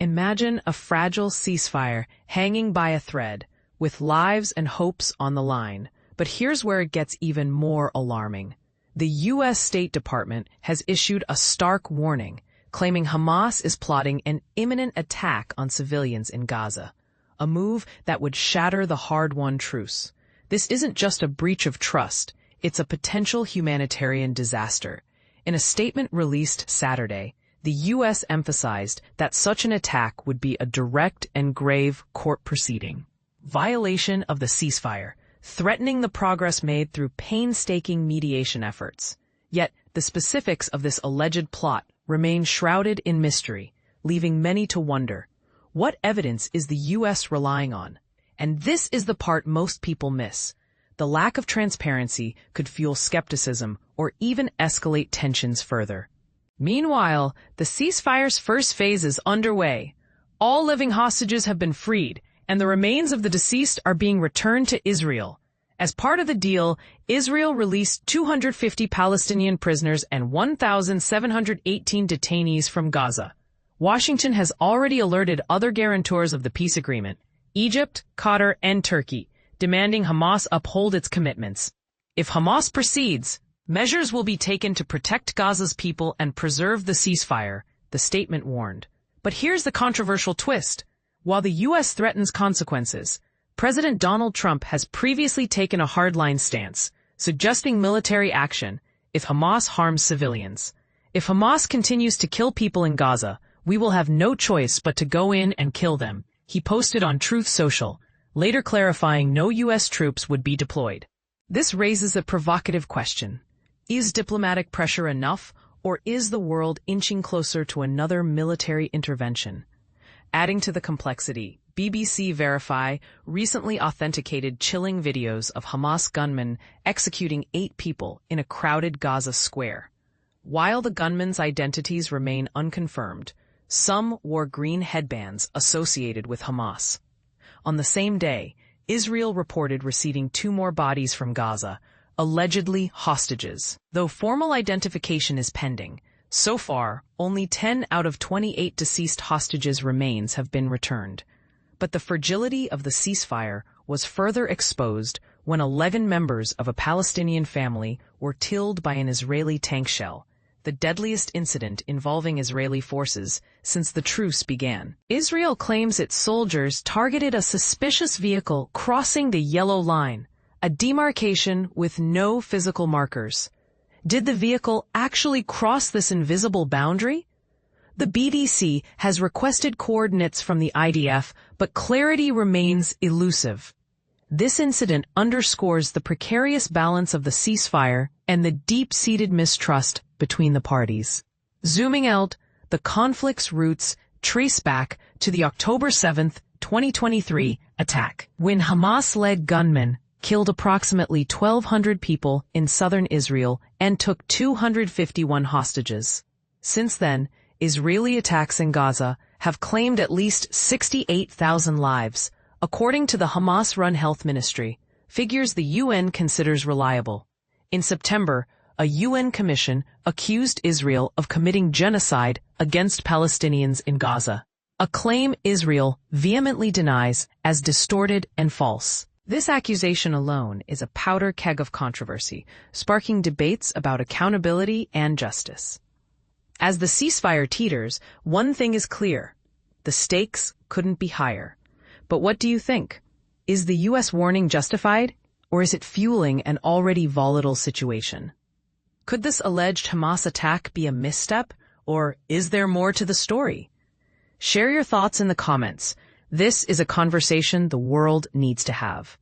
Imagine a fragile ceasefire hanging by a thread, with lives and hopes on the line. But here's where it gets even more alarming. The U.S. State Department has issued a stark warning, claiming Hamas is plotting an imminent attack on civilians in Gaza, a move that would shatter the hard-won truce. This isn't just a breach of trust, it's a potential humanitarian disaster. In a statement released Saturday, the U.S. emphasized that such an attack would be a direct and grave court proceeding. Violation of the ceasefire, threatening the progress made through painstaking mediation efforts. Yet, the specifics of this alleged plot remain shrouded in mystery, leaving many to wonder, what evidence is the U.S. relying on? And this is the part most people miss. The lack of transparency could fuel skepticism or even escalate tensions further. Meanwhile, the ceasefire's first phase is underway. All living hostages have been freed, and the remains of the deceased are being returned to Israel. As part of the deal, Israel released 250 Palestinian prisoners and 1,718 detainees from Gaza. Washington has already alerted other guarantors of the peace agreement, Egypt, Qatar, and Turkey, demanding Hamas uphold its commitments. If Hamas proceeds, measures will be taken to protect Gaza's people and preserve the ceasefire, the statement warned. But here's the controversial twist. While the U.S. threatens consequences, President Donald Trump has previously taken a hardline stance, suggesting military action if Hamas harms civilians. If Hamas continues to kill people in Gaza, we will have no choice but to go in and kill them, he posted on Truth Social, later clarifying no U.S. troops would be deployed. This raises a provocative question. Is diplomatic pressure enough, or is the world inching closer to another military intervention? Adding to the complexity, BBC Verify recently authenticated chilling videos of Hamas gunmen executing 8 people in a crowded Gaza square. While the gunmen's identities remain unconfirmed, some wore green headbands associated with Hamas. On the same day, Israel reported receiving 2 more bodies from Gaza, allegedly hostages. Though formal identification is pending, so far, only 10 out of 28 deceased hostages' remains have been returned. But the fragility of the ceasefire was further exposed when 11 members of a Palestinian family were killed by an Israeli tank shell, the deadliest incident involving Israeli forces since the truce began. Israel claims its soldiers targeted a suspicious vehicle crossing the yellow line, a demarcation with no physical markers. Did the vehicle actually cross this invisible boundary? The BDC has requested coordinates from the IDF, but clarity remains elusive. This incident underscores the precarious balance of the ceasefire and the deep-seated mistrust between the parties. Zooming out, the conflict's roots trace back to the October 7, 2023 attack, when Hamas-led gunmen killed approximately 1,200 people in southern Israel and took 251 hostages. Since then, Israeli attacks in Gaza have claimed at least 68,000 lives, according to the Hamas-run health ministry, figures the UN considers reliable. In September, a UN commission accused Israel of committing genocide against Palestinians in Gaza, a claim Israel vehemently denies as distorted and false. This accusation alone is a powder keg of controversy, sparking debates about accountability and justice. As the ceasefire teeters, one thing is clear. The stakes couldn't be higher. But what do you think? Is the U.S. warning justified, or is it fueling an already volatile situation? Could this alleged Hamas attack be a misstep, or is there more to the story? Share your thoughts in the comments. This is a conversation the world needs to have.